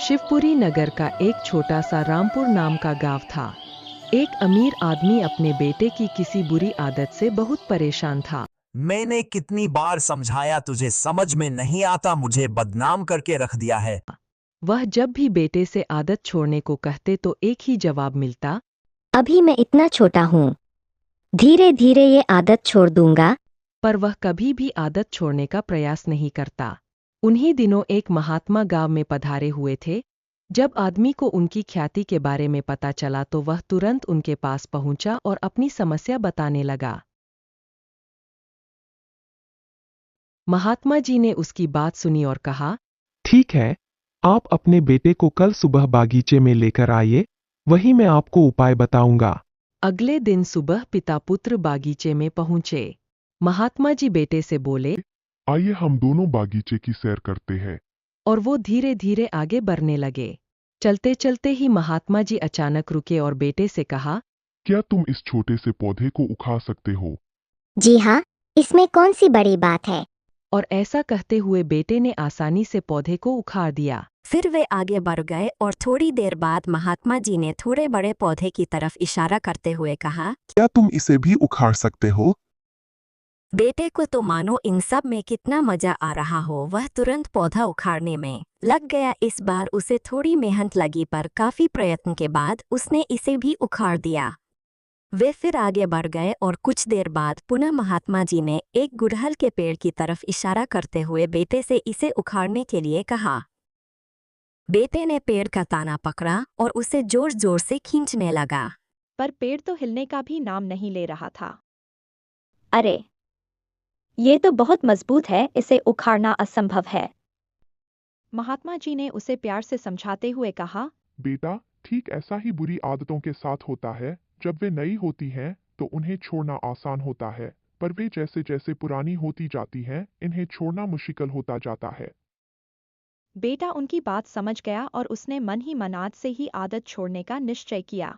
शिवपुरी नगर का एक छोटा सा रामपुर नाम का गांव था। एक अमीर आदमी अपने बेटे की किसी बुरी आदत से बहुत परेशान था। मैंने कितनी बार समझाया, तुझे समझ में नहीं आता, मुझे बदनाम करके रख दिया है। वह जब भी बेटे से आदत छोड़ने को कहते तो एक ही जवाब मिलता, अभी मैं इतना छोटा हूँ, धीरे धीरे ये आदत छोड़ दूंगा। पर वह कभी भी आदत छोड़ने का प्रयास नहीं करता। उन्हीं दिनों एक महात्मा गांव में पधारे हुए थे। जब आदमी को उनकी ख्याति के बारे में पता चला तो वह तुरंत उनके पास पहुंचा और अपनी समस्या बताने लगा। महात्मा जी ने उसकी बात सुनी और कहा, ठीक है, आप अपने बेटे को कल सुबह बागीचे में लेकर आइए, वहीं मैं आपको उपाय बताऊंगा। अगले दिन सुबह पिता पुत्र बागीचे में पहुंचे। महात्मा जी बेटे से बोले, आइए हम दोनों बागीचे की सैर करते हैं। और वो धीरे धीरे आगे बढ़ने लगे। चलते चलते ही महात्मा जी अचानक रुके और बेटे से कहा, क्या तुम इस छोटे से पौधे को उखाड़ सकते हो? जी हाँ, इसमें कौन सी बड़ी बात है। और ऐसा कहते हुए बेटे ने आसानी से पौधे को उखाड़ दिया। फिर वे आगे बढ़ गए और थोड़ी देर बाद महात्मा जी ने थोड़े बड़े पौधे की तरफ इशारा करते हुए कहा, क्या तुम इसे भी उखाड़ सकते हो? बेटे को तो मानो इन सब में कितना मजा आ रहा हो, वह तुरंत पौधा उखाड़ने में लग गया। इस बार उसे थोड़ी मेहनत लगी, पर काफी प्रयत्न के बाद उसने इसे भी उखाड़ दिया। वे फिर आगे बढ़ गए और कुछ देर बाद पुनः महात्मा जी ने एक गुड़हल के पेड़ की तरफ इशारा करते हुए बेटे से इसे उखाड़ने के लिए कहा। बेटे ने पेड़ का ताना पकड़ा और उसे जोर जोर से खींचने लगा, पर पेड़ तो हिलने का भी नाम नहीं ले रहा था। अरे, ये तो बहुत मजबूत है, इसे उखाड़ना असंभव है। महात्मा जी ने उसे प्यार से समझाते हुए कहा, बेटा, ठीक ऐसा ही बुरी आदतों के साथ होता है। जब वे नई होती हैं तो उन्हें छोड़ना आसान होता है, पर वे जैसे जैसे पुरानी होती जाती हैं, इन्हें छोड़ना मुश्किल होता जाता है। बेटा उनकी बात समझ गया और उसने मन ही मन आज से ही आदत छोड़ने का निश्चय किया।